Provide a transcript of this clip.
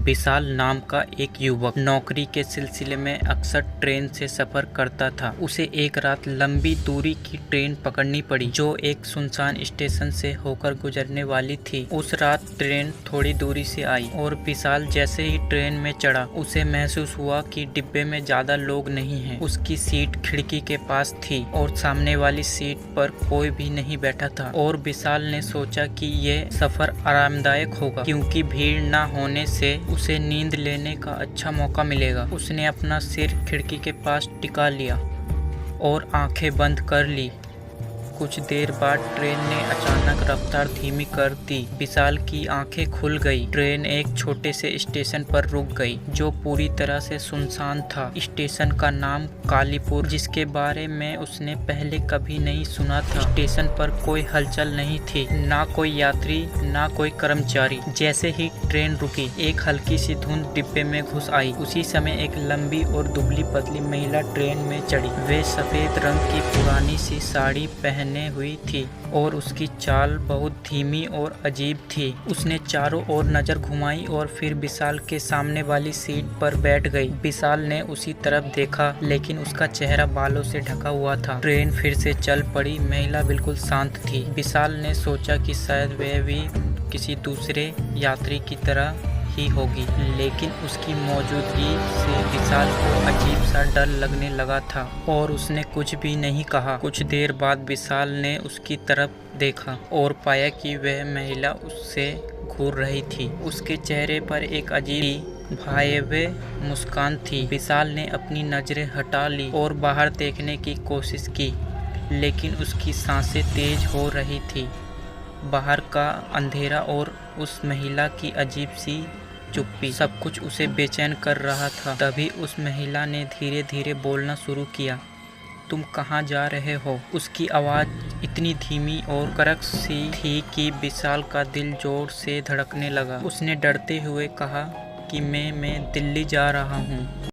विशाल नाम का एक युवक नौकरी के सिलसिले में अक्सर ट्रेन से सफर करता था। उसे एक रात लंबी दूरी की ट्रेन पकड़नी पड़ी जो एक सुनसान स्टेशन से होकर गुजरने वाली थी। उस रात ट्रेन थोड़ी दूरी से आई और विशाल जैसे ही ट्रेन में चढ़ा उसे महसूस हुआ कि डिब्बे में ज्यादा लोग नहीं हैं। उसकी सीट खिड़की के पास थी और सामने वाली सीट पर कोई भी नहीं बैठा था और विशाल ने सोचा कि यह सफर आरामदायक होगा क्योंकि भीड़ न होने से उसे नींद लेने का अच्छा मौका मिलेगा। उसने अपना सिर खिड़की के पास टिका लिया और आंखें बंद कर ली। कुछ देर बाद ट्रेन ने अचानक रफ्तार धीमी कर दी। विशाल की आंखें खुल गई। ट्रेन एक छोटे से स्टेशन पर रुक गई जो पूरी तरह से सुनसान था। स्टेशन का नाम कालीपुर, जिसके बारे में उसने पहले कभी नहीं सुना था। स्टेशन पर कोई हलचल नहीं थी, ना कोई यात्री ना कोई कर्मचारी। जैसे ही ट्रेन रुकी एक हल्की सी धुंध डिब्बे में घुस आई। उसी समय एक लंबी और दुबली पतली महिला ट्रेन में चढ़ी। वे सफेद रंग की पुरानी सी साड़ी पहने हुई थी और उसकी चाल बहुत धीमी और अजीब थी। उसने चारों ओर नजर घुमाई और फिर विशाल के सामने वाली सीट पर बैठ गई। विशाल ने उसी तरफ देखा लेकिन उसका चेहरा बालों से ढका हुआ था। ट्रेन फिर से चल पड़ी। महिला बिल्कुल शांत थी। विशाल ने सोचा कि शायद वह भी किसी दूसरे यात्री की तरह ही होगी, लेकिन उसकी मौजूदगी से विशाल को अजीब सा डर लगने लगा था और उसने कुछ भी नहीं कहा। कुछ देर बाद विशाल ने उसकी तरफ देखा और पाया कि वह महिला उससे घूर रही थी। उसके चेहरे पर एक अजीब भयावह मुस्कान थी। विशाल ने अपनी नजरें हटा ली और बाहर देखने की कोशिश की, लेकिन उसकी सांसें तेज हो रही थी। बाहर का अंधेरा और उस महिला की अजीब सी चुप्पी, सब कुछ उसे बेचैन कर रहा था। तभी उस महिला ने धीरे धीरे बोलना शुरू किया। तुम कहाँ जा रहे हो? उसकी आवाज़ इतनी धीमी और कड़क सी थी कि विशाल का दिल जोर से धड़कने लगा। उसने डरते हुए कहा कि मैं दिल्ली जा रहा हूँ।